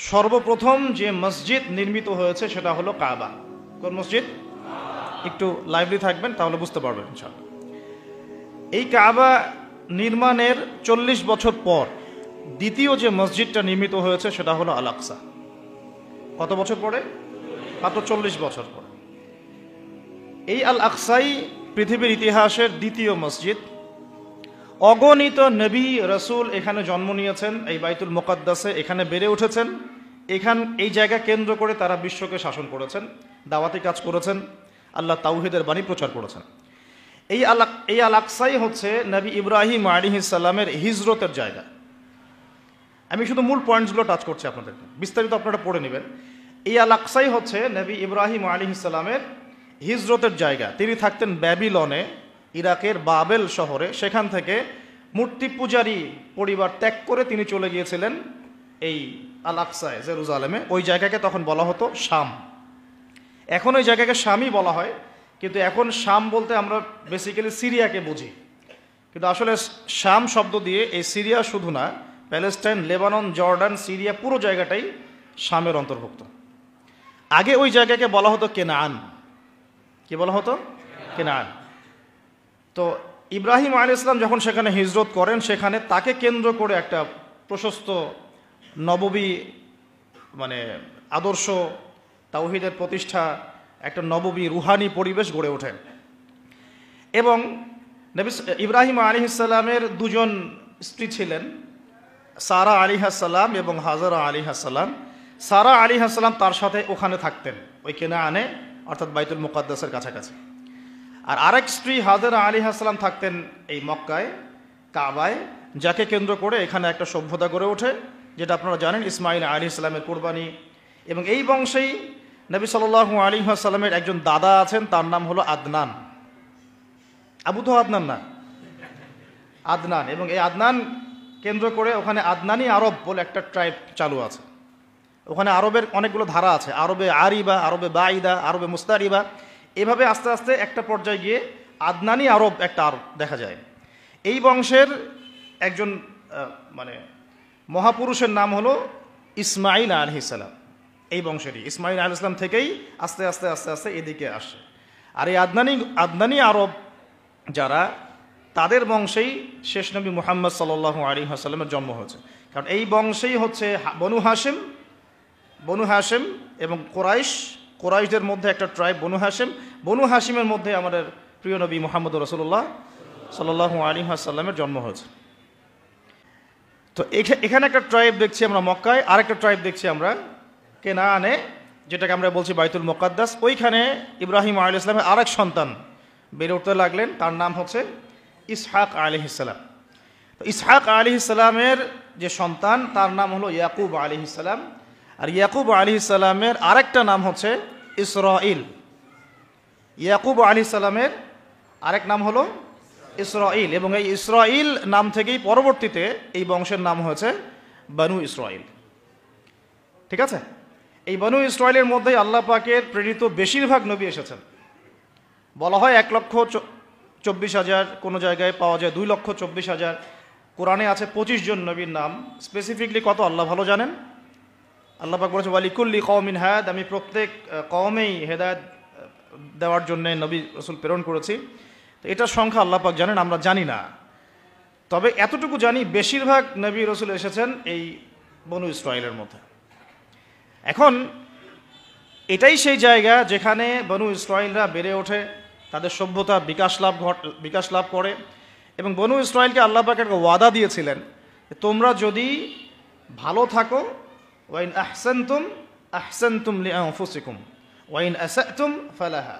সর্বপ্রথম যে মসজিদ নির্মিত হয়েছে সেটা হলো কাবা। কোন মসজিদ? একটু লাইভলি থাকবেন তাহলে বুঝতে পারবেন ইনশাআল্লাহ। এই কাবা নির্মাণের 40 বছর পর দ্বিতীয় যে মসজিদটা নির্মিত হয়েছে সেটা হলো আল আকসা। কত বছর পরে? মাত্র 40 বছর পরে। এই আল আকসাই পৃথিবীর ইতিহাসের দ্বিতীয় মসজিদ। অগণিত নবী রসুল এখানে জন্ম নিয়েছেন, এই বাইতুল মুকাদ্দাসে এখানে বেড়ে উঠেছেন। এই জায়গা কেন্দ্র করে তারা বিশ্বকে শাসন করেছেন, দাওয়াতি কাজ করেছেন, আল্লাহ তাওহীদের বাণী প্রচার করেছেন। এই আল আকসাই হচ্ছে নবী ইব্রাহিম আলাইহিস সালামের হিজরতের জায়গা। আমি শুধু মূল পয়েন্টসগুলো টাচ করছি আপনাদেরকে, বিস্তারিত আপনারা পড়ে নেবেন। এই আল আকসাই হচ্ছে নবী ইব্রাহিম আলাইহিস সালামের হিজরতের জায়গা। তিনি থাকতেন ব্যাবিলনে, ইরাকের বাবেল শহরে। সেখান থেকে মূর্তি পূজারী পরিবার ত্যাগ করে তিনি চলে গিয়েছিলেন এই আল আকসায়, জেরুজালেমে। ওই জায়গাকে তখন বলা হতো শাম। এখন ওই জায়গাকে শামই বলা হয়, কিন্তু এখন শাম বলতে আমরা বেসিক্যালি সিরিয়াকে বুঝি, কিন্তু আসলে শাম শব্দ দিয়ে এই সিরিয়া শুধু না, প্যালেস্টাইন, লেবানন, জর্ডান, সিরিয়া পুরো জায়গাটাই শামের অন্তর্ভুক্ত। আগে ওই জায়গাকে বলা হতো কেনান। কি বলা হতো? কেনান। তো ইব্রাহিম আলাইহিস সালাম যখন সেখানে হিজরত করেন, সেখানে তাকে কেন্দ্র করে একটা প্রশস্ত নববী আদর্শ, তাওহীদের প্রতিষ্ঠা, একটা নববী রুহানি পরিবেশ গড়ে ওঠে। এবং নবী ইব্রাহিম আলাইহিস সালামের দুজন স্ত্রী ছিলেন, সারা আলাইহিস সালাম এবং হাজারা আলাইহিস সালাম। সারা আলাইহিস সালাম তার সাথে ওখানে থাকতেন, ওই কেনানে, অর্থাৎ বাইতুল মুকাদ্দাসের কাছাকাছি। আর আরেক স্ত্রী হাজারা আলাইহিস সালাম থাকতেন এই মক্কায়, কাবায়, যাকে কেন্দ্র করে এখানে একটা সভ্যতা গড়ে ওঠে, যেটা আপনারা জানেন ইসমাইল আলাইহিস সালামের কুরবানি। এবং এই বংশেই নবী সাল্লাল্লাহু আলাইহি ওয়াসাল্লামের একজন দাদা আছেন, তার নাম হলো আদনান। আবু তো আদনান না, আদনান। এবং এই আদনান কেন্দ্র করে ওখানে আদনানি আরব বলে একটা ট্রাইব চালু আছে। ওখানে আরবের অনেকগুলো ধারা আছে, আরবে আরিবা, আরবে বাঈদা, আরবে মুস্তারিবা। এভাবে আস্তে আস্তে একটা পর্যায়ে গিয়ে আদনানি আরব একটা আরব দেখা যায়। এই বংশের একজন মহাপুরুষের নাম হলো ইসমাইল আলাইহিস সালাম। এই বংশেরই ইসমাইল আলাইহিস সালাম থেকেই আস্তে আস্তে আস্তে আস্তে এদিকে আসে। আর এই আদনানি আরব যারা, তাদের বংশেই শেষ নবী মুহাম্মদ সাল্লাল্লাহু আলাইহি ওয়াসাল্লামের জন্ম হয়েছে। কারণ এই বংশেই হচ্ছে বনু হাশিম এবং কোরাইশদের মধ্যে একটা ট্রাইব বনু হাশিমের মধ্যে আমাদের প্রিয় নবী মুহাম্মদ রাসূলুল্লাহ সাল্লাল্লাহু আলাইহি ওয়াসাল্লামের জন্ম হয়েছে। তো এখানে একটা ট্রাইব দেখছি আমরা মক্কায়, আরেকটা ট্রাইব দেখছি আমরা কেনানে, যেটাকে আমরা বলছি বাইতুল মুকাদ্দাস। ওইখানে ইব্রাহিম আলাইহিস সালামের আরেক সন্তান বেড়ে উঠতে লাগলেন, তার নাম হচ্ছে ইসহাক আলাইহিস সালাম। তো ইসহাক আলাইহিস সালামের যে সন্তান, তার নাম হলো ইয়াকুব আলাইহিস সালাম। আর ইয়াকুব আলাইহিস সালামের আরেকটা নাম হচ্ছে ইসরাইল। ইয়াকুব আলাইহিস সালামের আরেক নাম হলো ইসরাইল, এবং এই ইসরাইল নাম থেকেই পরবর্তীতে এই বংশের নাম হয়েছে বনু ইসরাইল। ঠিক আছে? এই বনু ইসরাইলের মধ্যেই আল্লাহ পাকের প্রেরিত বেশিরভাগ নবী এসেছেন। বলা হয় 1,24,000, কোনো জায়গায় পাওয়া যায় 2,24,000। কোরআনে আছে 25 জন নবীর নাম। স্পেসিফিকলি কত আল্লাহ ভালো জানেন। আল্লাহ পাক বলেছে ওয়ালিকুল্লি কওমিন হাদ, আমি প্রত্যেক কওমেই হেদায়েত দেওয়ার জন্য নবী রাসূল প্রেরণ করেছি। তো এটার সংখ্যা আল্লাহ পাক জানেন, আমরা জানি না। তবে এতটুকু জানি, বেশিরভাগ নবী রাসূল এসেছেন এই বনু ইসরাইলের মধ্যে। এখন এটাই সেই জায়গা যেখানে বনু ইসরাইলরা বেড়ে ওঠে, তাদের সভ্যতা বিকাশ লাভ করে। এবং বনু ইসরাইলকে আল্লাহ পাক একটা ওয়াদা দিয়েছিলেন, তোমরা যদি ভালো থাকো, ওয়াইন আহসানতুম লিআনফুসিকুম ওয়াইন আসাতুম ফালাহা।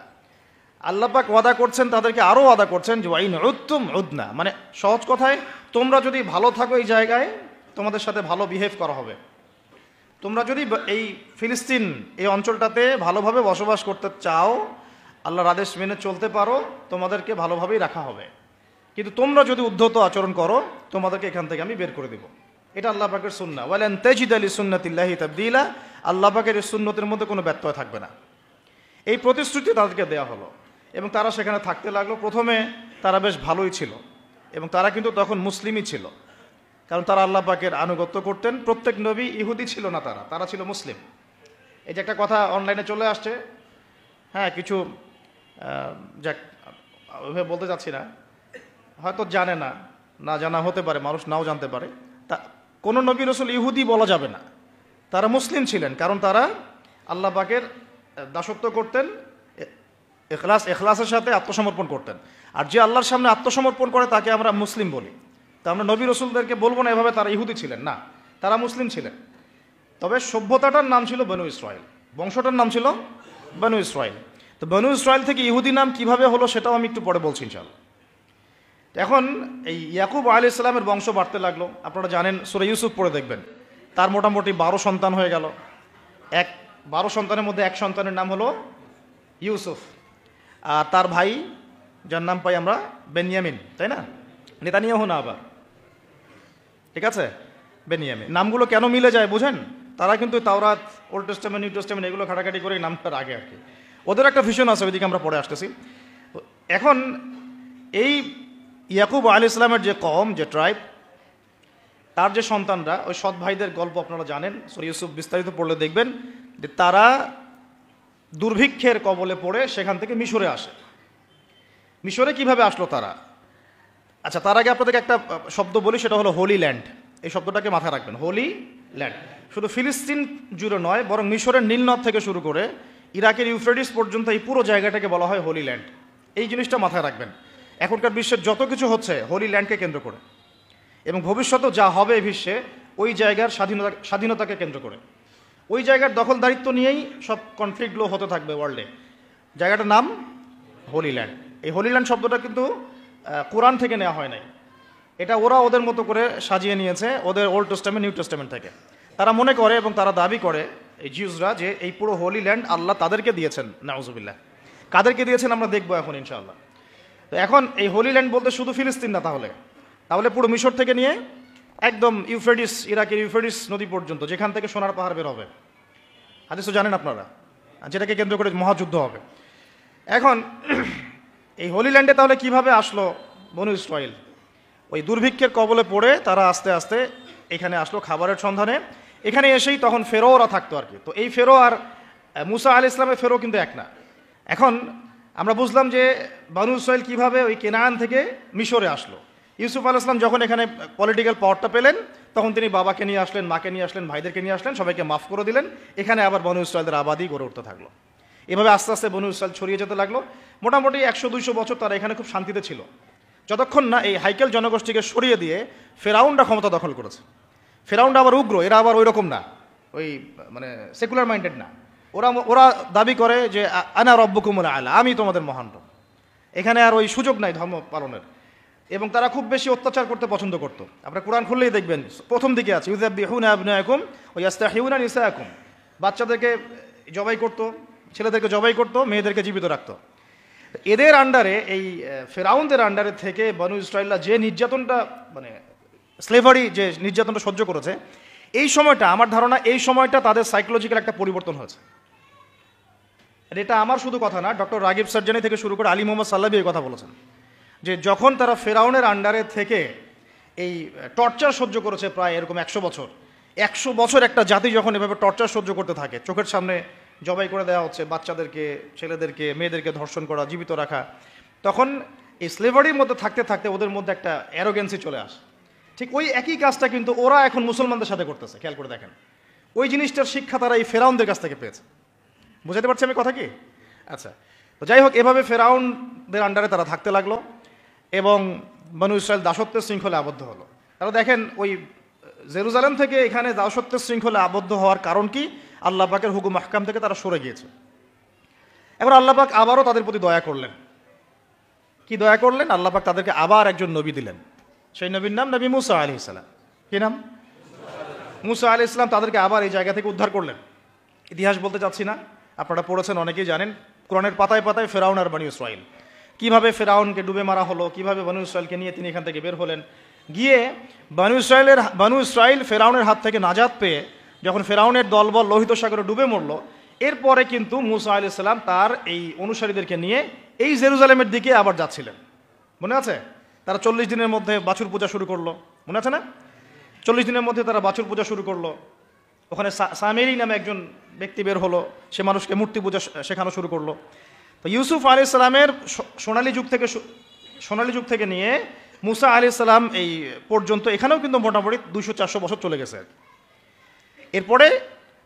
আল্লাহ পাক ওয়াদা করছেন, তাদেরকে আরও ওয়াদা করছেন যে ওয়াইন উদ্তুম উদনা, মানে সহজ কথায়, তোমরা যদি ভালো থাকো এই জায়গায়, তোমাদের সাথে ভালো বিহেভ করা হবে। তোমরা যদি এই ফিলিস্তিন এই অঞ্চলটাতে ভালোভাবে বসবাস করতে চাও, আল্লাহর আদেশ মেনে চলতে পারো, তোমাদেরকে ভালোভাবেই রাখা হবে। কিন্তু তোমরা যদি উদ্ধত আচরণ করো, তোমাদেরকে এখান থেকে আমি বের করে দেব। এটা আল্লাহ পাকের সুন্নাহ। ওয়ালান তাজিদা লিসুন্নাতিল্লাহি তাবদীলা, আল্লাহ পাকের এই সুন্নতের মধ্যে কোনো ব্যত্যয় থাকবে না। এই প্রতিশ্রুতি তাদেরকে দেওয়া হলো এবং তারা সেখানে থাকতে লাগলো। প্রথমে তারা বেশ ভালোই ছিল, এবং তারা কিন্তু তখন মুসলিমই ছিল। কারণ তারা আল্লাহ পাকের আনুগত্য করতেন। প্রত্যেক নবী ইহুদি ছিল না, তারা ছিল মুসলিম। এই যে একটা কথা অনলাইনে চলে আসছে, হ্যাঁ, কিছু যাক ওইভাবে বলতে চাচ্ছি না, হয়তো জানে না, না জানা হতে পারে, মানুষ নাও জানতে পারে। তা কোনো নবী রসুল ইহুদি বলা যাবে না, তারা মুসলিম ছিলেন, কারণ তারা আল্লাহ পাকের দাসত্ব করতেন, এখলাসের সাথে আত্মসমর্পণ করতেন। আর যে আল্লাহর সামনে আত্মসমর্পণ করে তাকে আমরা মুসলিম বলি। তা আমরা নবী রসুলদেরকে বলবো না এভাবে তারা ইহুদি ছিলেন, না, তারা মুসলিম ছিলেন। তবে সভ্যতাটার নাম ছিল বনু ইসরাইল, বংশটার নাম ছিল বনু ইসরাইল। তো বনু ইসরাইল থেকে ইহুদি নাম কিভাবে হলো সেটাও আমি একটু পরে বলছি ইনশাআল্লাহ। এখন এই ইয়াকুব আলাইহিস সালামের বংশ বাড়তে লাগলো। আপনারা জানেন, সূরা ইউসুফ পড়ে দেখবেন, তার মোটামুটি 12 সন্তান হয়ে গেল। 12 সন্তানের মধ্যে এক সন্তানের নাম হলো ইউসুফ, আর তার ভাই যার নাম পাই আমরা বেনিয়ামিন, তাই না? নেতানিয়াহু না, আবার ঠিক আছে, বেনিয়ামিন। নামগুলো কেন মিলে যায় বুঝেন? তারা কিন্তু তাওরাত, ওল্ড টেস্টামেন্ট, নিউ টেস্টামেন্ট এগুলো ঘাটাঘাটি করে নামটার আগে আর কি ওদের একটা ভিশন আছে, ওইদিকে আমরা পরে আসতেছি। এখন এই ইয়াকুব আলাইহিস সালামের যে কওম, যে ট্রাইব, তার যে সন্তানরা, ওই সৎ ভাইদের গল্প আপনারা জানেন, সূরা ইউসুফ বিস্তারিত পড়লে দেখবেন যে তারা দুর্ভিক্ষের কবলে পড়ে সেখান থেকে মিশরে আসে। মিশরে কিভাবে আসলো তারা? আচ্ছা, তার আগে আপনাদেরকে একটা শব্দ বলি, সেটা হলো হোলি ল্যান্ড। এই শব্দটাকে মাথায় রাখবেন, হোলি ল্যান্ড। শুধু ফিলিস্তিন জুড়ে নয়, বরং মিশরের নীলনদ থেকে শুরু করে ইরাকের ইউফ্রেটিস পর্যন্ত এই পুরো জায়গাটাকে বলা হয় হোলি ল্যান্ড। এই জিনিসটা মাথায় রাখবেন। এখনকার বিশ্বের যত কিছু হচ্ছে হোলি ল্যান্ডকে কেন্দ্র করে, এবং ভবিষ্যতেও যা হবে এই বিশ্বে ওই জায়গার স্বাধীনতাকে কেন্দ্র করে। ওই জায়গার দখলদারিত্ব নিয়েই সব কনফ্লিক্টগুলো হতে থাকবে ওয়ার্ল্ডে। জায়গাটার নাম হোলি ল্যান্ড। এই হোলি ল্যান্ড শব্দটা কিন্তু কোরআন থেকে নেওয়া হয় নাই, এটা ওরা ওদের মতো করে সাজিয়ে নিয়েছে ওদের ওল্ড টেস্টামেন্ট, নিউ টেস্টামেন্ট থেকে। তারা মনে করে এবং তারা দাবি করে, এই জিউসরা, যে এই পুরো হোলি ল্যান্ড আল্লাহ তাদেরকে দিয়েছেন। নাউজুবিল্লাহ। কাদেরকে দিয়েছেন আমরা দেখবো এখন ইনশাআল্লাহ। তো এখন এই হোলি ল্যান্ড বলতে শুধু ফিলিস্তিন না, তাহলে পুরো মিশর থেকে নিয়ে একদম ইউফ্রেটিস, ইরাকের ইউফ্রেটিস নদী পর্যন্ত, যেখান থেকে সোনার পাহাড় বের হবে। হাদিস তো জানেন আপনারা, যেটাকে কেন্দ্র করে মহাযুদ্ধ হবে। এখন এই হোলি ল্যান্ডে তাহলে কিভাবে আসলো বনু ইসরাইল? ওই দুর্ভিক্ষের কবলে পড়ে তারা আস্তে আস্তে এখানে আসলো খাবারের সন্ধানে। এখানে এসেই তখন ফেরোরা থাকতো আর কি। তো এই ফেরো আর মুসা আলাইহিস সালামের ফেরো কিন্তু এক না। এখন আমরা বুঝলাম যে বনু ইসরাইল কিভাবে ওই কেনান থেকে মিশরে আসলো। ইউসুফ আলাইহিস সালাম যখন এখানে পলিটিক্যাল পাওয়ারটা পেলেন, তখন তিনি বাবাকে নিয়ে আসলেন, মাকে নিয়ে আসলেন, ভাইদেরকে নিয়ে আসলেন, সবাইকে মাফ করে দিলেন। এখানে আবার বনু ইসরাইলদের আবাদি গড়ে উঠতে থাকলো। এভাবে আস্তে আস্তে বনু ইসরাইল ছড়িয়ে যেতে লাগলো। মোটামুটি 100-200 বছর তারা এখানে খুব শান্তিতে ছিল, যতক্ষণ না এই হাইকেল জনগোষ্ঠীকে সরিয়ে দিয়ে ফেরাউনরা ক্ষমতা দখল করেছে। ফেরাউনরা আবার উগ্র, এরা আবার ওই রকম না, ওই মানে সেকুলার মাইন্ডেড না। ওরা দাবি করে যে আনা রব্বুকুমুল আলা, আমি তোমাদের মহান রব। এখানে আর ওই সুযোগ নাই ধর্ম পালনের। এবং তারা খুব বেশি অত্যাচার করতে পছন্দ করতো। আপনারা কোরআন খুললেই দেখবেন প্রথম দিকে আছে ইউযাব্বিহুনা আবনায়াকুম ওয়া ইস্তাহইউনা নিসাআকুম। বাচ্চাদেরকে জবাই করতো, ছেলেদেরকে জবাই করতো, মেয়েদেরকে জীবিত রাখতো। এদের আন্ডারে, এই ফেরাউনদের আন্ডারে থেকে বনু ইসরাইলরা যে নির্যাতনটা, মানে স্লেভারি যে নির্যাতনটা সহ্য করেছে, এই সময়টা, আমার ধারণা এই সময়টা তাদের সাইকোলজিক্যাল একটা পরিবর্তন হয়েছে। এটা আমার শুধু কথা না, ডক্টর রাগিব সার্জানি থেকে শুরু করে আলী মোহাম্মদ সাল্লাবি এই কথা বলেছেন, যে যখন তারা ফেরাউনের আন্ডারে থেকে এই টর্চার সহ্য করেছে প্রায় এরকম 100 বছর, 100 বছর একটা জাতি যখন এভাবে টর্চার সহ্য করতে থাকে, চোখের সামনে জবাই করে দেওয়া হচ্ছে বাচ্চাদেরকে, ছেলেদেরকে, মেয়েদেরকে ধর্ষণ করা, জীবিত রাখা, তখন এই স্লেভারির মধ্যে থাকতে থাকতে ওদের মধ্যে একটা অ্যারোগেন্সি চলে আসে। ঠিক ওই একই কাজটা কিন্তু ওরা এখন মুসলমানদের সাথে করতেছে। খেয়াল করে দেখেন, ওই জিনিসটার শিক্ষা তারা এই ফেরাউনদের কাছ থেকে পেয়েছে। বুঝাতে পারছি আমি কথা কি? আচ্ছা, তো যাই হোক, এভাবে ফেরাউনদের আন্ডারে তারা থাকতে লাগলো এবং বনু ইসরাইল দাসত্বের শৃঙ্খলে আবদ্ধ হলো। তারা দেখেন ওই জেরুজালেম থেকে এখানে দাসত্বের শৃঙ্খলে আবদ্ধ হওয়ার কারণ কি? আল্লাহ পাকের হুকুম আহকাম থেকে তারা সরে গিয়েছে। এবার আল্লাহ পাক আবারও তাদের প্রতি দয়া করলেন। কি দয়া করলেন? আল্লাহ পাক তাদেরকে আবার একজন নবী দিলেন। সেই নবীর নাম নবী মুসা আলাইহিস সালাম। কি নাম? মুসা আলাইহিস সালাম। তাদেরকে আবার এই জায়গা থেকে উদ্ধার করলেন। ইতিহাস বলতে চাচ্ছি না, আপনারা পড়েছেন, অনেকেই জানেন। কোরআনের পাতায় পাতায় ফেরাউন আর বনু ইসরাইল, কিভাবে ফেরাউনকে ডুবে মারা হলো, কিভাবে বনু ইসরাইলকে নিয়ে তিনি এখান থেকে বের হলেন। গিয়ে বনু ইসরাইল ফেরাউনের হাত থেকে নাজাত পেয়ে যখন ফেরাউনের দলবল লোহিত সাগরে ডুবে মরল, এরপরে কিন্তু মুসা আলাইহিস সালাম তার এই অনুসারীদেরকে নিয়ে এই জেরুজালেমের দিকে আবার যাচ্ছিলেন। মনে আছে? তারা 40 দিনের মধ্যে বাছুর পূজা শুরু করলো, মনে আছে না? 40 দিনের মধ্যে তারা বাছুর পূজা শুরু করলো। ওখানে সামেরি নামে একজন ব্যক্তি বের হলো, সে মানুষকে মূর্তি পূজা শেখানো শুরু করলো। তো ইউসুফ আলাইহিস সালামের সোনালী যুগ থেকে নিয়ে মুসা আলাইহিস সালাম এই পর্যন্ত এখানেও কিন্তু মোটামুটি 200-400 বছর চলে গেছে। এরপরে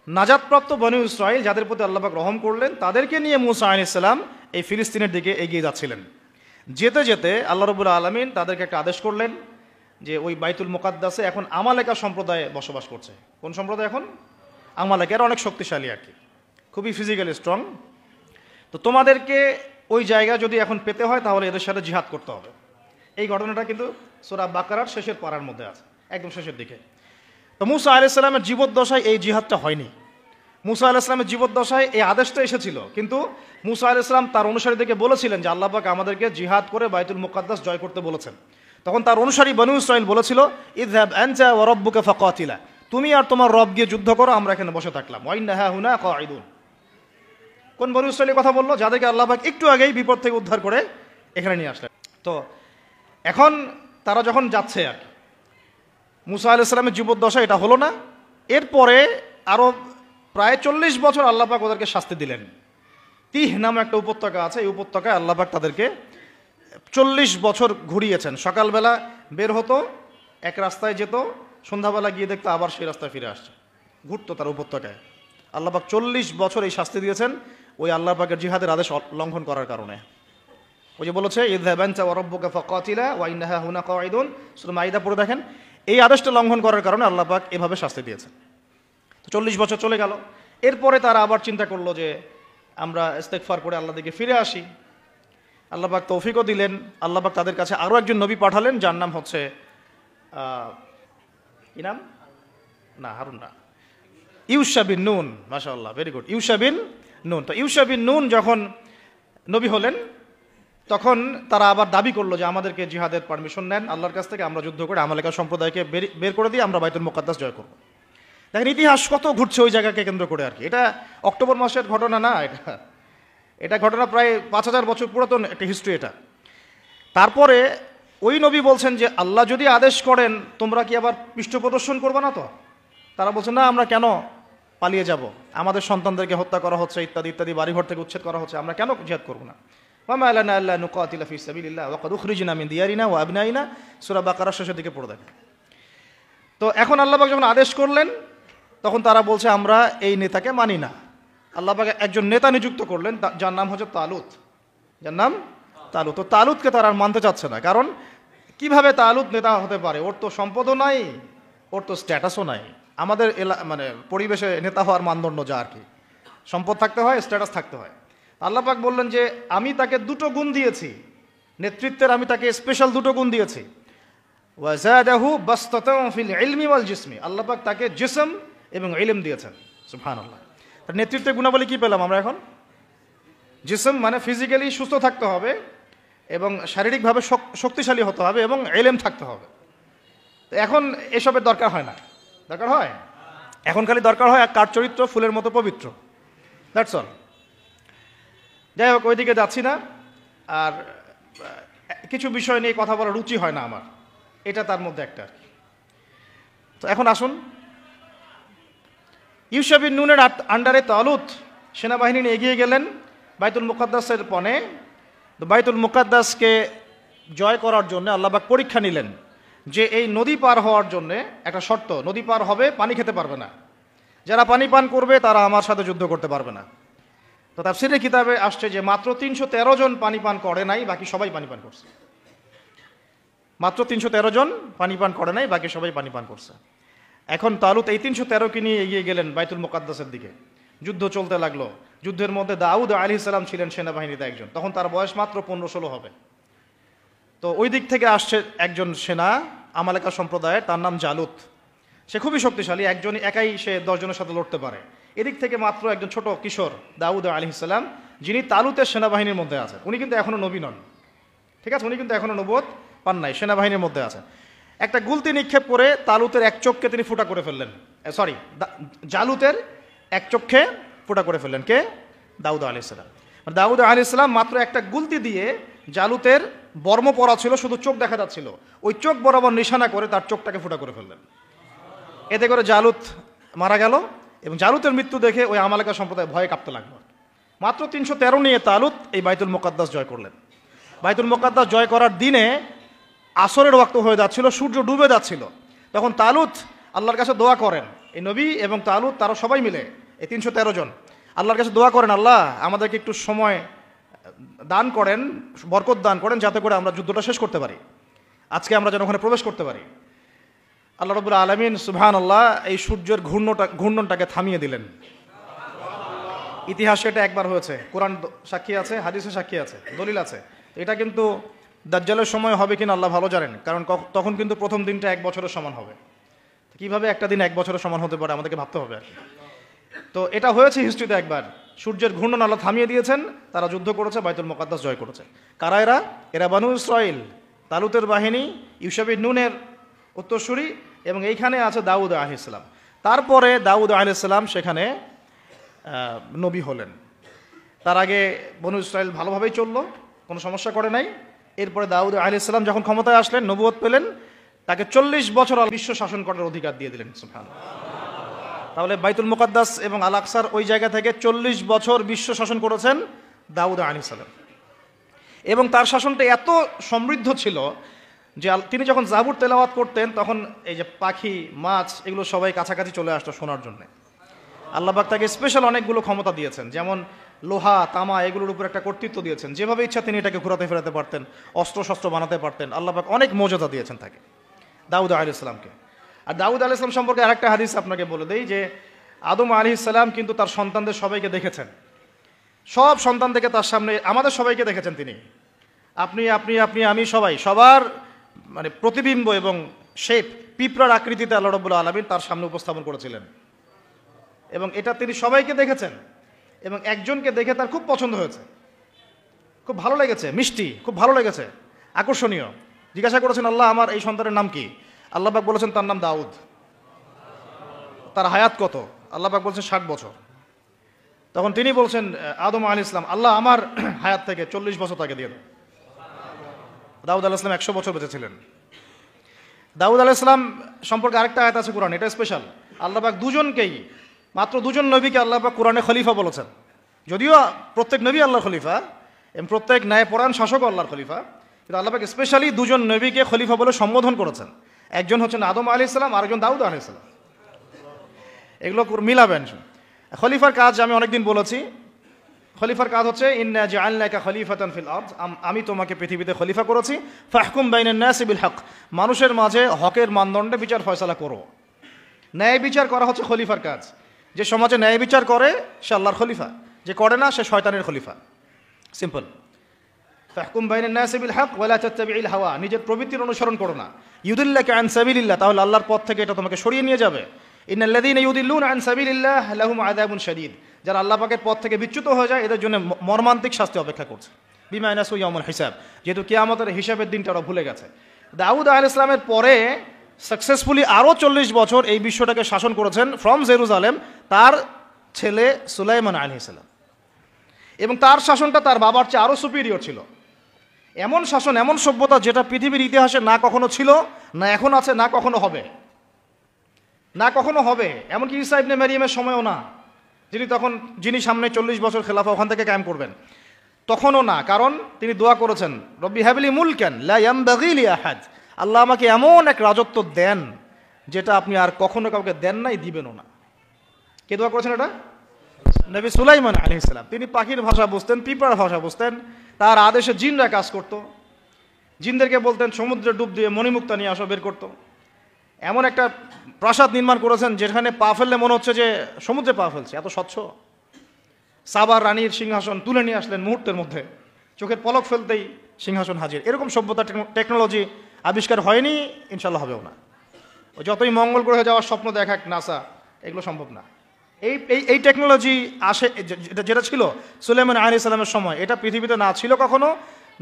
নাজাতপ্রাপ্ত বনী ইসরাইল যাদের প্রতি আল্লাহ পাক রহম করলেন, তাদেরকে নিয়ে মুসা আলাইহিস সালাম এই ফিলিস্তিনের দিকে এগিয়ে যাচ্ছিলেন। যেতে যেতে আল্লাহ রাব্বুল আলামিন তাদেরকে একটা আদেশ করলেন যে ওই বাইতুল মুকাদ্দাসে এখন আমালেকা সম্প্রদায় বসবাস করছে। কোন সম্প্রদায় এখন? আমালেকা। এরা অনেক শক্তিশালী আর কি, খুবই ফিজিক্যালি স্ট্রং। তো তোমাদেরকে ওই জায়গা যদি এখন পেতে হয় তাহলে এদের সাথে জিহাদ করতে হবে। এই ঘটনাটা কিন্তু সূরা বাকারার শেষের পারার মধ্যে আছে, একদম শেষের দিকে। তো মুসা আলাইহিস সালামের জীবদ্দশায় এই জিহাদটা হয়নি। মুসা আলাইহিস সালামের জীবদ্দশায় এই আদেশটা এসেছিল, কিন্তু মুসা আলাইহিস সালাম তার অনুসারীদেরকে বলেছিলেন যে আল্লাহ পাক আমাদেরকে জিহাদ করে বাইতুল মুকাদ্দাস জয় করতে বলেছেন। তখন তার অনুসারী বনী ইসরাইল বলেছিল, ইযহাব আনতা ওয়া রাব্বুকা ফাকাতিলা, তুমি আর তোমার রব গিয়ে যুদ্ধ করো, আমরা এখানে বসে থাকলাম। ওয়া ইন্না হাহুনা কাঈদুন। কোন বনী ইসরাইলের কথা বললো? যাদেরকে আল্লাহ পাক একটু আগেই বিপদ থেকে উদ্ধার করে এখানে নিয়ে আসলেন। তো এখন তারা যখন যাচ্ছে আর কি, মুসা আলাইহিস সালামের জীবদ্দশা এটা হলো না। এরপরে আরও প্রায় 40 বছর আল্লাহ পাক ওদেরকে শাস্তি দিলেন। তিহ নামে একটা উপত্যকা আছে, এই উপত্যকায় আল্লাহ পাক তাদেরকে 40 বছর ঘুরিয়েছেন। সকালবেলা বের হতো, এক রাস্তায় যেত, সন্ধ্যাবেলা গিয়ে দেখতো আবার সেই রাস্তায় ফিরে আসছে, ঘুরতো তার উপত্যকায়। আল্লাহ পাক 40 বছর এই শাস্তি দিয়েছেন ওই আল্লাহ পাকের জিহাদের আদেশ লঙ্ঘন করার কারণে। ওই যে বলেছে ইযহাব আনতা ওয়া রাব্বুকা ফাকাতিলা ওয়া ইন্না হাহুনা কাঈদুন, সূরা মাইদা পড়ে দেখেন। এই আদেশটা লঙ্ঘন করার কারণে আল্লাহ পাক এভাবে শাস্তি দিয়েছেন। তো 40 বছর চলে গেল। এরপরে তারা আবার চিন্তা করলো যে আমরা ইস্তেগফার করে আল্লাহ দিকে ফিরে আসি। আল্লাহ পাক তৌফিকও দিলেন। আল্লাহ পাক তাদের কাছে আরও একজন নবী পাঠালেন, যার নাম হচ্ছে কি নাম? না, হারুন না, ইউশা বিন নুন। মাশাআল্লাহ, ভেরি গুড, ইউশা বিন নুন। তো ইউশা বিন নুন যখন নবী হলেন, তখন তারা আবার দাবি করলো যে আমাদেরকে জিহাদের পারমিশন নেন আল্লাহর কাছ থেকে, আমরা যুদ্ধ করে আমালেকা সম্প্রদায়কে বের করে দিয়ে আমরা বাইতুল মুকাদ্দাস জয় করব। দেখেন ইতিহাস কত ঘুরছে ওই জায়গাকে কেন্দ্র করে আর কি। এটা অক্টোবর মাসের ঘটনা না, এটা ঘটনা প্রায় 5000 বছর পুরাতন একটা হিস্ট্রি এটা। তারপরে ওই নবী বলছেন যে আল্লাহ যদি আদেশ করেন তোমরা কি আবার পৃষ্ঠ প্রদর্শন করবে না? তো তারা বলছেন না, আমরা কেন পালিয়ে যাব, আমাদের সন্তানদেরকে হত্যা করা হচ্ছে, ইত্যাদি ইত্যাদি, বাড়িঘর থেকে উচ্ছেদ করা হচ্ছে, আমরা কেন জিহাদ করব না? ওয়া মা লানা আল্লা নুকাতিলা ফি সাবিলিল্লাহ ওয়া কাদ উখরিজনা মিন দিয়ারিনা ওয়া আবনাইনা, সূরা বাকারার শেষের দিকে পড়ে দেখেন। তো এখন আল্লাহ পাক যখন আদেশ করলেন তখন তারা বলছে আমরা এই নেতাকে মানি না। আল্লাহ পাক একজন নেতা নিযুক্ত করলেন, যার নাম হচ্ছে তালুত। যার নাম তালুত। তো তালুতকে তারা আর মানতে চাচ্ছে না, কারণ কিভাবে তালুত নেতা হতে পারে? ওর তো সম্পদও নাই, ওর তো স্ট্যাটাসও নাই। আমাদের মানে পরিবেশে নেতা হওয়ার মানদণ্ড যা আর কি, সম্পদ থাকতে হয়, স্ট্যাটাস থাকতে হয়। আল্লাহ পাক বললেন যে আমি তাকে 2টো গুণ দিয়েছি, নেতৃত্বের আমি তাকে স্পেশাল 2টো গুণ দিয়েছি। ওয়াজাদাহু বাসতাতাও ফিল ইলমি ওয়াল জিসমি, আল্লাহ পাক তাকে জিসম এবং ইলম দিয়েছেন। সুবহানাল্লাহ। তার নেতৃত্বের গুণাবলী কি পেলাম আমরা এখন? জিসম মানে ফিজিক্যালি সুস্থ থাকতে হবে এবং শারীরিকভাবে শক্তিশালী হতে হবে এবং ইলম থাকতে হবে। তো এখন এসবের দরকার হয় না। দরকার হয় এখন খালি দরকার হয় কার চরিত্র ফুলের মতো পবিত্র, দ্যাটস অল। যাই হোক, ওইদিকে যাচ্ছি না। আর কিছু বিষয় নিয়ে কথা বলার রুচি হয় না আমার, এটা তার মধ্যে একটা। তো এখন আসুন, ইউশা বিন নুনের আন্ডারে তালুত সেনাবাহিনী নিয়ে এগিয়ে গেলেন বাইতুল মুকাদ্দাসের পণে। তো বাইতুল মুকাদ্দাসকে জয় করার জন্য আল্লাহ পাক পরীক্ষা নিলেন যে এই নদী পার হওয়ার জন্য একটা শর্ত, নদী পার হবে, পানি খেতে পারবে না। যারা পানি পান করবে তারা আমার সাথে যুদ্ধ করতে পারবে না। তো তাফসীরের কিতাবে আসছে যে মাত্র 313 জন পানি পান করে নাই, বাকি সবাই পানি পান করছে। মাত্র 313 জন পানি পান করে নাই, বাকি সবাই পানি পান করছে। এখন তালুত এই 313কে নিয়ে এগিয়ে গেলেন বাইতুল মুকাদ্দাসের দিকে। যুদ্ধ চলতে লাগলো। যুদ্ধের মধ্যে দাউদ আলাইহিস সালাম ছিলেন সেনাবাহিনীতে একজন, তখন তার বয়স মাত্র 15-16 হবে। তো ওই দিক থেকে আসছে একজন সেনা আমালেকা সম্প্রদায়ের, তার নাম জালুত। সে খুবই শক্তিশালী, একজন একাই সে 10 জনের সাথে লড়তে পারে। এদিক থেকে মাত্র একজন ছোট কিশোর দাউদ আলাইহিস সালাম, যিনি তালুতের সেনাবাহিনীর মধ্যে আছেন। উনি কিন্তু এখনো নবী নন, ঠিক আছে, উনি কিন্তু এখনো নবুয়ত পান নাই, সেনাবাহিনীর মধ্যে আছেন। একটা গুলতি নিক্ষেপ করে তালুতের এক চোখকে তিনি ফুটা করে ফেললেন। জালুতের এক চোখে ফুটা করে ফেললেন কে? দাউদ আলাইহিস সালাম। দাউদ আলাইহিস সালাম মাত্র একটা গুলতি দিয়ে, জালুতের বর্ম পরা ছিল, শুধু চোখ দেখা যাচ্ছিল, ওই চোখ বরাবর নিশানা করে তার চোখটাকে ফুটা করে ফেললেন। এতে করে জালুত মারা গেল এবং জালুতের মৃত্যু দেখে ওই আমালেকা সম্প্রদায় ভয়ে কাঁপতে লাগলো। মাত্র 313 নিয়ে তালুত এই বাইতুল মুকাদ্দাস জয় করলেন। বাইতুল মুকাদ্দাস জয় করার দিনে আসরের ওয়াক্ত হয়ে যাচ্ছিল, সূর্য ডুবে যাচ্ছিল। তখন তালুত আল্লাহর কাছে দোয়া করেন, এই নবী এবং তালুত তারা সবাই মিলে এই 313 জন আল্লাহর কাছে দোয়া করেন, আল্লাহ আমাদেরকে একটু সময় দান করেন, বরকত দান করেন, যাতে করে আমরা যুদ্ধটা শেষ করতে পারি, আজকে আমরা যেন ওখানে প্রবেশ করতে পারি। আল্লাহ রাব্বুল আলামিন সুবহানাল্লাহ এই সূর্যের ঘূর্ণনটাকে থামিয়ে দিলেন। ইতিহাসে এটা একবার হয়েছে, কোরআন সাক্ষী আছে, হাদিসে সাক্ষী আছে, দলিল আছে। এটা কিন্তু দাজ্জালের সময় হবে কিনা আল্লাহ ভালো জানেন, কারণ তখন কিন্তু প্রথম দিনটা 1 বছরের সমান হবে। কিভাবে একটা দিন 1 বছরের সমান হতে পারে আমাদেরকে ভাবতে হবে আর কি। তো এটা হয়েছে হিস্ট্রিতে একবার, সূর্যের ঘূর্ণন আল্লাহ থামিয়ে দিয়েছেন, তারা যুদ্ধ করেছে, বাইতুল মুকাদ্দাস জয় করেছে। কারা এরা? এরা বানু ইসরাইল, তালুতের বাহিনী, ইউশা বিন নুনের উত্তরসূরি, এবং এইখানে আছে দাউদ আলাইহিস সালাম। তারপরে দাউদ আলাইহিস সালাম সেখানে নবী হলেন। তার আগে বনু ইসরাইল ভালোভাবেই চললো, কোনো সমস্যা করে নাই। এরপরে দাউদ আলাইহিস সালাম যখন ক্ষমতায় আসলেন, নবুয়ত পেলেন, তাকে 40 বছর বিশ্ব শাসন করার অধিকার দিয়ে দিলেন। সুবহানাল্লাহ। তাহলে বাইতুল মুকাদ্দাস এবং আল আকসার ওই জায়গা থেকে 40 বছর বিশ্ব শাসন করেছেন দাউদ আলাইহিস সালাম। এবং তার শাসনটা এত সমৃদ্ধ ছিল যে তিনি যখন জাবুর তেলাওয়াত করতেন, তখন এই যে পাখি, মাছ, এগুলো সবাই কাছাকাছি চলে আসতো শোনার জন্য। আল্লাহ পাক তাকে স্পেশাল অনেকগুলো ক্ষমতা দিয়েছেন, যেমন লোহা, তামা, এগুলোর উপর একটা কর্তৃত্ব দিয়েছেন। যেভাবে ইচ্ছা তিনি এটাকে ঘোরাতে ফেরাতে পারতেন, অস্ত্র শস্ত্র বানাতে পারতেন। আল্লাহ পাক অনেক মর্যাদা দিয়েছেন তাকে, দাউদ আলাইহিস সালামকে। আর দাউদ আলাইহিস সালাম সম্পর্কে আরেকটা হাদিস আপনাকে বলে দেই যে আদম আলাইহিস সালাম কিন্তু তার সন্তানদের সবাইকে দেখেছেন, সব সন্তান থেকে তার সামনে আমাদের সবাইকে দেখেছেন তিনি। আপনি আপনি আপনি আমি সবাই, সবার মানে প্রতিবিম্ব এবং শেপ পিঁপড়ার আকৃতিতে আল্লাহ রাব্বুল আলামিন তার সামনে উপস্থাপন করেছিলেন। এবং এটা তিনি সবাইকে দেখেছেন, এবং একজনকে দেখে তার খুব পছন্দ হয়েছে, খুব ভালো লেগেছে, মিষ্টি, খুব ভালো লেগেছে, আকর্ষণীয়। জিজ্ঞাসা করেছেন, আল্লাহ আমার এই সন্তানের নাম কি? আল্লাহ পাক বলেছেন তার নাম দাউদ। তার হায়াত কত? আল্লাহ পাক বলছেন 60 বছর। তখন তিনি বলছেন আদম আলাইহিস সালাম, আল্লাহ আমার হায়াত থেকে 40 বছর তাকে দিয়ে দেন। দাউদ আলাইহিস সালাম 100 বছর বেঁচে ছিলেন। দাউদ আলাইহিস সালাম সম্পর্কে আরেকটা আয়াত আছে কোরআন, এটা স্পেশাল। আল্লাহ পাক দুজনকেই, মাত্র 2 জন নবীকে আল্লাহ পাক কোরআনে খলিফা বলেছেন। যদিও প্রত্যেক নবী আল্লাহর খলিফা এবং প্রত্যেক ন্যায়পরায়ণ শাসকও আল্লাহর খলিফা, কিন্তু আল্লাহ পাক স্পেশালি 2 জন নবীকে খলিফা বলে সম্বোধন করেছেন। একজন হচ্ছেন আদম আলাইহিস সালাম, আরেকজন দাউদ আলাইহিস সালাম। এগুলো মিলাবেন। খলিফার কাজ আমি অনেকদিন বলেছি, খলিফার কাজ হচ্ছে ইন্না জাআলনাকা খলিফাতান ফিল আরদ, আমি তোমাকে পৃথিবীতে খলিফা করেছি, ফাহকুম বাইনান নাসি বিল হক, মানুষের মাঝে হকের মানদণ্ডে বিচার ফয়সালা করো। ন্যায় বিচার করা হচ্ছে খলিফার কাজ। যে সমাজে ন্যায় বিচার করে সে আল্লাহর খলিফা, যে করে না সে শয়তানের খলিফা। সিম্পল। ফাহকুম বাইনান নাসি বিল হক ওয়া লা তাত্তাবিউল হাওয়া, নিজের প্রবৃত্তির অনুসরণ করো না। ইউদিল্লাকা আন সাবিলিল্লাহ, তাহলে আল্লাহর পথ থেকে এটা তোমাকে সরিয়ে নিয়ে যাবে। ইন্নাল্লাযীনা ইউদিল্লুনা আন সাবিলিল্লাহ লাহুম আযাবুন শাদীদ, যারা আল্লাহ পাকের পথ থেকে বিচ্যুত হয়ে যায় এদের জন্য মর্মান্তিক শাস্তি অপেক্ষা করছে। বিমা ইয়ানাসু ইয়াউমুল হিসাব, যেহেতু কিয়ামতের হিসাবের দিনটা ওরা ভুলে গেছে। দাউদ আলাইহিস সালামের পরে সাকসেসফুলি আরও 40 বছর এই বিশ্বটাকে শাসন করেছেন ফ্রম জেরুজালেম তার ছেলে সুলাইমান আলাইহিস সালাম, এবং তার শাসনটা তার বাবার চেয়ে আরও সুপিরিয়র ছিল। এমন শাসন, এমন সভ্যতা যেটা পৃথিবীর ইতিহাসে না কখনো ছিল, না এখন আছে, না কখনো হবে, না কখনো হবে। এমনকি ঈসা ইবনে মারিয়ামের সময়ও না, যিনি সামনে 40 বছর খেলাফা ওখান থেকে কায়েম করবেন, তখনও না। কারণ তিনি দোয়া করেছেন, রব্বি হাবলি মুলকান লা ইয়ামবাগি লি আহাদ, আল্লাহ আমাকে এমন এক রাজত্ব দেন যেটা আপনি আর কখনো কাউকে দেন নাই, দিবেনও না। কে দোয়া করেছেন এটা? নবী সুলাইমান আলাইহিস সালাম। তিনি পাখির ভাষা বুঝতেন, পিঁপড়ার ভাষা বুঝতেন, তার আদেশে জিনরা কাজ করত। জিনদেরকে বলতেন সমুদ্রে ডুব দিয়ে মণিমুক্তা নিয়ে আসো, বের করতো। এমন একটা প্রাসাদ নির্মাণ করেছেন যেখানে পা ফেললে মনে হচ্ছে যে সমুদ্রে পা ফেলছে, এত স্বচ্ছ। সাবার রানীর সিংহাসন তুলে নিয়ে আসলেন মুহূর্তের মধ্যে, চোখের পলক ফেলতেই সিংহাসন হাজির। এরকম সভ্যতা, টেকনোলজি আবিষ্কার হয়নি, ইনশাল্লাহ হবেও না। যতই মঙ্গল গ্রহে যাওয়ার স্বপ্ন দেখাক নাসা, এগুলো সম্ভব না। এই টেকনোলজি আসে যেটা ছিল সুলাইমান আলাইহিস সালামের সময়, এটা পৃথিবীতে না ছিল কখনো,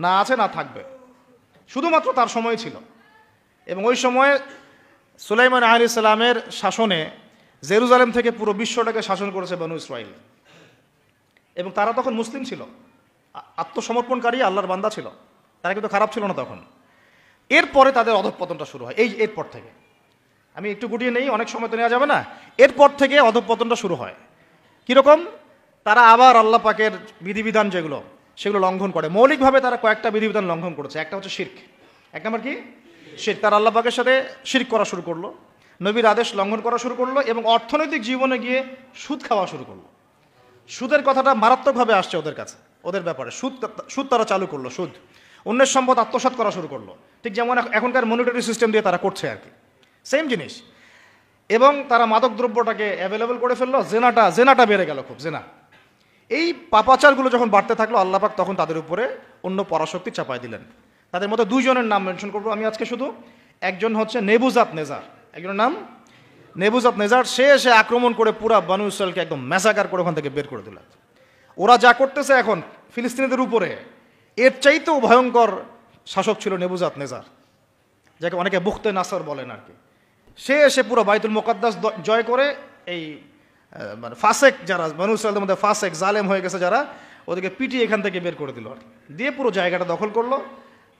না আছে, না থাকবে, শুধুমাত্র তার সময় ছিল। এবং ওই সময়ে সুলাইমান আলাইহিস সালামের শাসনে জেরুজালেম থেকে পুরো বিশ্বটাকে শাসন করেছে বনু ইসরাইল, এবং তারা তখন মুসলিম ছিল, আত্মসমর্পণকারী আল্লাহর বান্দা ছিল, তারা কিন্তু খারাপ ছিল না তখন। এরপরে তাদের অধঃপতনটা শুরু হয়, এরপর থেকে আমি একটু গুটিয়ে নেই, অনেক সময় তো নেওয়া যাবে না। এরপর থেকে অধঃপতনটা শুরু হয়। কীরকম? তারা আবার আল্লাহ পাকের বিধিবিধান যেগুলো সেগুলো লঙ্ঘন করে। মৌলিকভাবে তারা কয়েকটা বিধিবিধান লঙ্ঘন করেছে। একটা হচ্ছে শিরক। এক নম্বর কি? শিরক। তারা আল্লাহ পাকের সাথে শিরক করা শুরু করলো, নবীর আদেশ লঙ্ঘন করা শুরু করলো, এবং অর্থনৈতিক জীবনে গিয়ে সুদ খাওয়া শুরু করলো। সুদের কথাটা মারাত্মকভাবে আসছে ওদের কাছে, ওদের ব্যাপারে। সুদ তারা চালু করলো, সুদ। অন্যের সম্পদ আত্মসাৎ করা শুরু করলো, ঠিক যেমন এখনকার মনিটরি সিস্টেম দিয়ে তারা করছে আর কি, সেম জিনিস। এবং তারা মাদক দ্রব্যটাকে অ্যাভেলেবল করে ফেললো, জেনাটা বেড়ে গেল খুব, জেনা। এই পাপাচারগুলো যখন বাড়তে থাকলো, আল্লাহ পাক তখন তাদের উপরে অন্য পরাশক্তি চাপাই দিলেন। তাদের মধ্যে দুইজনের নাম মেনশন করবো আমি আজকে শুধু। একজন হচ্ছে নেবুজাত নেজার, একজনের নাম নেবুজাত নেজার। সে এসে আক্রমণ করে পুরা বানু ইসরায়েলকে একদম ম্যাসাকার করে ওখান থেকে বের করে দিল। ওরা যা করতেছে এখন ফিলিস্তিনিদের উপরে, এর চাইতেও ভয়ঙ্কর শাসক ছিল নেবুজাত নেজার, যাকে অনেকে বুখতে নাসর বলেন আর কি। সে এসে পুরো বাইতুল মুকাদ্দাস জয় করে এই মানে ফাসেক যারা বানু ইসরায়েলের মধ্যে ফাসেক জালেম হয়ে গেছে যারা, ওদেরকে পিটিয়ে এখান থেকে বের করে দিল আর দিয়ে পুরো জায়গাটা দখল করলো।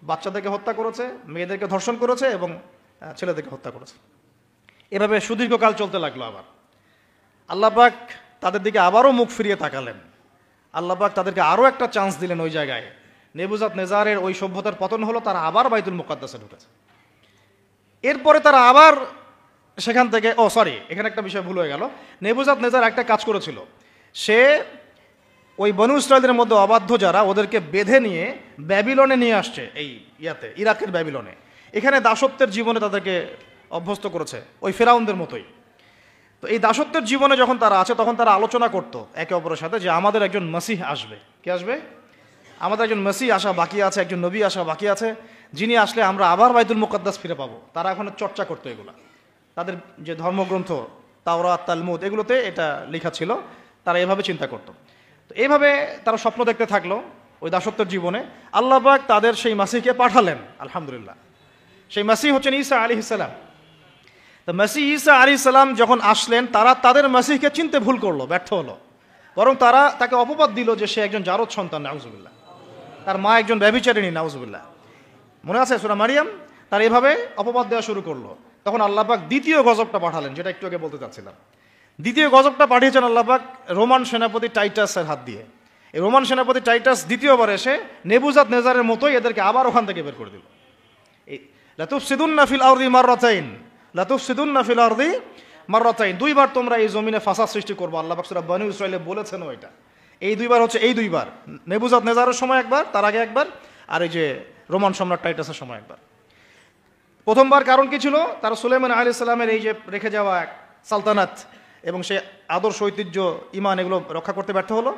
বাচ্চাদেরকে হত্যা করেছে, মেয়েদেরকে ধর্ষণ করেছে এবং ছেলেদেরকে হত্যা করেছে। এভাবে সুদীর্ঘকাল চলতে লাগলো। আবার আল্লাহ পাক তাদের দিকে আবারও মুখ ফিরিয়ে তাকালেন। আল্লাহ পাক তাদেরকে আরও একটা চান্স দিলেন। ওই জায়গায় নেবুজাত নেজারের ওই সভ্যতার পতন হলো, তারা আবার বাইতুল মুকাদ্দাসে ঢুকেছে। এরপরে তারা আবার সেখান থেকে, এখানে একটা বিষয় ভুল হয়ে গেল। নেবুজাত নেজার একটা কাজ করেছিল, সে ওই বনু ইসরায়েলের মধ্যে অবাধ্য যারা, ওদেরকে বেঁধে নিয়ে ব্যাবিলনে নিয়ে আসছে, এই ইরাকের ব্যাবিলনে। এখানে দাসত্বের জীবনে তাদেরকে অভ্যস্ত করেছে, ওই ফেরাউনদের মতোই। তো এই দাসত্বের জীবনে যখন তারা আছে, তখন তারা আলোচনা করতো একে অপরের সাথে যে আমাদের একজন মসিহ আসবে। কে আসবে? আমাদের একজন মসিহ আসা বাকি আছে, একজন নবী আসা বাকি আছে, যিনি আসলে আমরা আবার বাইতুল মুকাদ্দাস ফিরে পাবো। তারা এখন চর্চা করতো এগুলা। তাদের যে ধর্মগ্রন্থ তাওরাত, তালমুদ, এগুলোতে এটা লেখা ছিল। তারা এভাবে চিন্তা করত। তো এইভাবে তারা স্বপ্ন দেখতে থাকলো ওই দাসত্বের জীবনে। আল্লাহ পাক তাদের সেই মাসিহকে পাঠালেন, আলহামদুলিল্লাহ। সেই মাসিহ হচ্ছেন ঈসা আলাইহিস সালাম। তো মাসিহ ঈসা আলাইহিস সালাম যখন আসলেন, তারা তাদের মাসিহকে চিনতে ভুল করলো, ব্যর্থ হলো। বরং তারা তাকে অপবাদ দিল যে সে একজন জারদ সন্তান, নাউজুবিল্লাহ। তার মা একজন ব্যভিচারিণী, নাউজুবিল্লাহ। মনে আছে সূরা মারিয়াম? তারা এভাবে অপবাদ দেওয়া শুরু করলো। তখন আল্লাহ পাক দ্বিতীয় গজবটা পাঠালেন, যেটা একটু আগে বলতে চাচ্ছিলাম। দ্বিতীয় গজবটা পাঠিয়েছেন আল্লাহ পাক রোমান সেনাপতি টাইটাসের হাত দিয়ে। এই রোমান সেনাপতি টাইটাস দ্বিতীয়বার এসে নেবুজাত নেজারের মতোই এদেরকে আবার ওখান থেকে বের করে দিল। এই লাতুফসিদুন্না ফিল আরদি মাররাতাইন, লাতুফসিদুন্না ফিল আরদি মাররাতাইন, দুইবার তোমরা এই জমিনে ফাসাদ সৃষ্টি করবো। আল্লাহ পাক সূরা বনী ইসরাঈলে বলেছেন ওইটা। এই দুইবার হচ্ছে এই দুইবার, নেবুজাত নেজারের সময় একবার, তার আগে একবার, আর এই যে রোমান সম্রাট টাইটাসের সময় একবার। প্রথমবার কারণ কি ছিল? তারা সুলাইমান আলাইহিস সালামের এই যে রেখে যাওয়া সালতানাত এবং সে আদর্শ, ঐতিহ্য, ঈমান, এগুলো রক্ষা করতে ব্যর্থ হলো।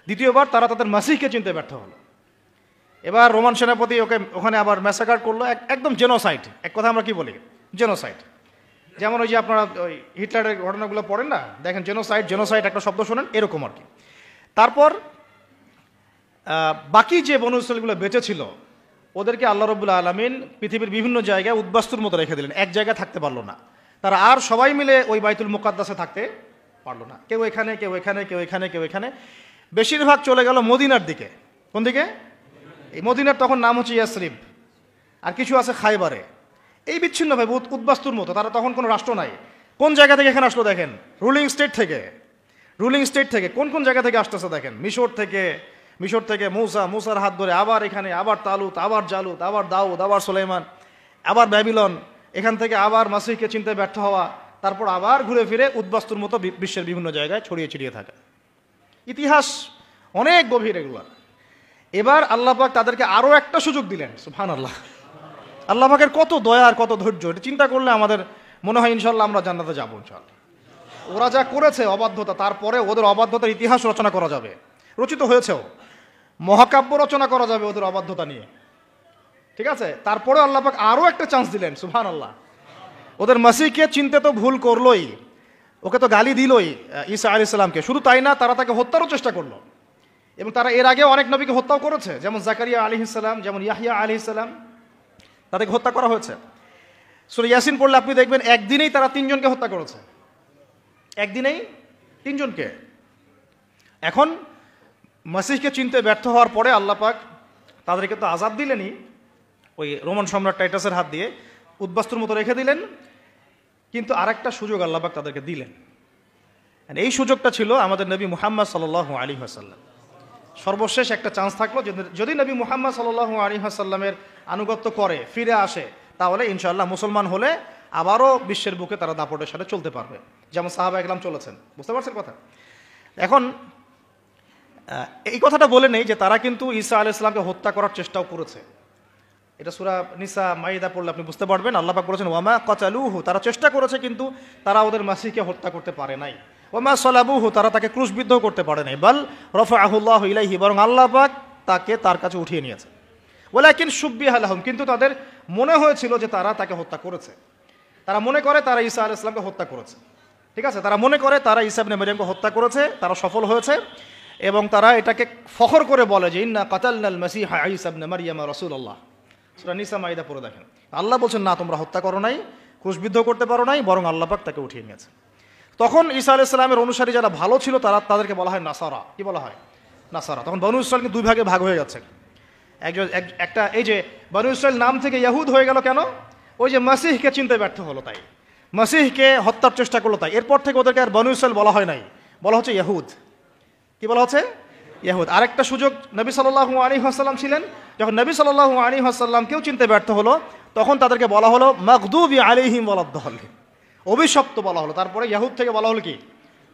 দ্বিতীয়বার তারা তাদের মাসিহকে চিনতে ব্যর্থ হলো। এবার রোমান সেনাপতি ওখানে আবার ম্যাসাকার করলো, একদম জেনোসাইড। এক কথা আমরা কি বলি? জেনোসাইড। যেমন ওই যে আপনারা ওই হিটলারের ঘটনাগুলো পড়েন না, দেখেন জেনোসাইড একটা শব্দ শোনেন, এরকম আর কি। তারপর বাকি যে বনু ইসরাঈলগুলো বেঁচে ছিল, ওদেরকে আল্লাহ রাব্বুল আলামিন পৃথিবীর বিভিন্ন জায়গায় উদ্বাস্তুর মতো রেখে দিলেন। এক জায়গায় থাকতে পারলো না তারা, আর সবাই মিলে ওই বাইতুল মুকাদ্দাসে থাকতে পারলো না। কেউ এখানে, কেউ এখানে, কেউ এখানে, কেউ এখানে। বেশিরভাগ চলে গেল মদিনার দিকে। কোন দিকে? এই মদিনার তখন নাম হচ্ছে ইয়াসরিব, আর কিছু আছে খায়বারে। এই বিচ্ছিন্নভাবে উদ্বাস্তুর মতো, তারা তখন কোনো রাষ্ট্র নাই। কোন জায়গা থেকে এখানে আসলো দেখেন? রুলিং স্টেট থেকে কোন কোন জায়গা থেকে আসতেছে দেখেন। মিশর থেকে মুসার হাত ধরে আবার এখানে, আবার তালুত, আবার জালুত, আবার দাউদ, আবার সুলাইমান, আবার ব্যাবিলন, এখান থেকে আবার মাসিহকে চিনতে ব্যর্থ হওয়া, তারপর আবার ঘুরে ফিরে উদ্বাস্তুর মতো বিশ্বের বিভিন্ন জায়গায় ছড়িয়ে ছিটিয়ে থাকা। ইতিহাস অনেক গভীর এগুলার। এবার আল্লাহ পাক তাদেরকে আরও একটা সুযোগ দিলেন। সুবহানাল্লাহ। আল্লাহ পাকের কত দয়া আর কত ধৈর্য, এটা চিন্তা করলে আমাদের মনে হয় ইনশাল্লাহ আমরা জান্নাতে যাবো ইনশাল্লাহ। ওরা যা করেছে অবাধ্যতা, তারপরে ওদের অবাধ্যতার ইতিহাস রচনা করা যাবে, রচিত হয়েছেও, মহাকাব্য রচনা করা যাবে ওদের অবাধ্যতা নিয়ে। ঠিক আছে? তারপরে আল্লাহ পাক আরও একটা চান্স দিলেন। সুবহানাল্লাহ। ওদের মাসিহকে চিনতে তো ভুল করলোই, ওকে তো গালি দিলই ঈসা আলাইহিস সালামকে। শুধু তাই না, তারা তাকে হত্যারও চেষ্টা করলো, এবং তারা এর আগে অনেক নবীকে হত্যাও করেছে, যেমন জাকারিয়া আলাইহিস সালাম, যেমন ইয়াহইয়া আলাইহিস সালাম, তাদেরকে হত্যা করা হয়েছে। সূরা ইয়াসিন পড়লে আপনি দেখবেন একদিনেই তারা 3 জনকে হত্যা করেছে, একদিনেই 3 জনকে। এখন মাসিহকে চিনতে ব্যর্থ হওয়ার পরে আল্লাহ পাক তাদেরকে তো আযাব দিলেনই, ওই রোমান সম্রাট টাইটাসের হাত দিয়ে উদ্বাস্তুর মতো রেখে দিলেন। কিন্তু আরেকটা সুযোগ আল্লাহ পাক তাদেরকে দিলেন। এই সুযোগটা ছিল আমাদের নবী মুহাম্মদ সাল্লাল্লাহু আলাইহি ওয়াসাল্লাম। সর্বশেষ একটা চান্স থাকলো, যদি নবী মুহাম্মদ সাল্লাল্লাহু আলাইহি ওয়াসাল্লামের আনুগত্য করে ফিরে আসে, তাহলে ইনশাআল্লাহ মুসলমান হলে আবারও বিশ্বের বুকে তারা দাপটের সাথে চলতে পারবে, যেমন সাহাবা একরাম চলেছেন। বুঝতে পারছেন কথা? এখন এই কথাটা বলে নেই যে তারা কিন্তু ঈসা আলাইহিস সালামকে হত্যা করার চেষ্টাও করেছে। এটা সূরা নিসা মাইদা পড়লে আপনি বুঝতে পারবেন। আল্লাহ পাক বলেছেন ওয়ামা কাতালুহু, তারা চেষ্টা করেছে কিন্তু তারা ওদের মাসিহকে হত্যা করতে পারে নাই। ওয়ামা সালাবুহু, তারা তাকে ক্রুশবিদ্ধ করতে পারে নাই। বাল রাফাআহুল্লাহু ইলাইহি, বরং আল্লাহ পাক তাকে তার কাছে উঠিয়ে নিয়েছে। ওয়ালাকিন শুব্বিহা লাহুম, কিন্তু তাদের মনে হয়েছিল যে তারা তাকে হত্যা করেছে। তারা মনে করে তারা ঈসা আলাইহিস সালামকে হত্যা করেছে। ঠিক আছে, তারা মনে করে তারা ঈসা ইবনে মারইয়ামকে হত্যা করেছে, তারা সফল হয়েছে, এবং তারা এটাকে ফখর করে বলে যে ইন্না কাতালনাল মাসিহা ঈসা ইবনে মারইয়াম রাসূলুল্লাহ। সূরা নিসা মাইদা পড়ে দেখেন। আল্লাহ বলছেন না, তোমরা হত্যা করো নাই, ক্রুশবিদ্ধ করতে পারো নাই, বরং আল্লাহ পাক তাকে উঠিয়ে নিয়েছে। তখন ঈসা আলাইহিস সালামের অনুসারী যারা ভালো ছিল তাদেরকে বলা হয় নাসারা। কি বলা হয়? নাসারা। তখন বনু ইসরাইল কিন্তু দুই ভাগে ভাগ হয়ে যাচ্ছে। একটা এই যে বনু ইসরাইল নাম থেকে ইয়াহুদ হয়ে গেল কেন? ওই যে মাসিহকে চিনতে ব্যর্থ হলো তাই, মাসিহকে হত্যার চেষ্টা করলো তাই। এরপর থেকে ওদেরকে আর বনু ইসরাইল বলা হয় নাই, বলা হচ্ছে ইয়াহুদ। কি বলা হচ্ছে? ইয়াহুদ। আরেকটা সুযোগ নবী সাল্লাল্লাহু আলাইহি ওয়াসাল্লাম ছিলেন, যখন নবী সাল্লাল্লাহু আলাইহি ওয়াসাল্লাম কেউ চিনতে ব্যর্থ হলো, তখন তাদেরকে বলা হলো মাগদুবি আলাইহিম ওয়ালাদ-দাল্লিন, অভিশপ্ত বলা হলো। তারপরে ইয়াহুদ থেকে বলা হলো কি?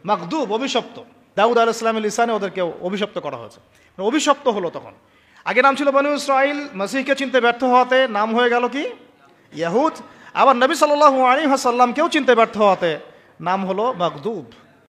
মাগদুব, অভিশপ্ত। দাউদ আলাইহিস সালামের লিসানে ওদেরকে অভিশপ্ত করা হয়েছে, অভিশপ্ত হলো। তখন আগে নাম ছিল বনু ইসরাইল, মাসিহকে চিনতে ব্যর্থ হওয়াতে নাম হয়ে গেল কি? ইয়াহুদ। আবার নবী সাল্লাল্লাহু আলাইহি ওয়াসাল্লাম কেউ চিনতে ব্যর্থ হওয়াতে নাম হলো মাগদুব।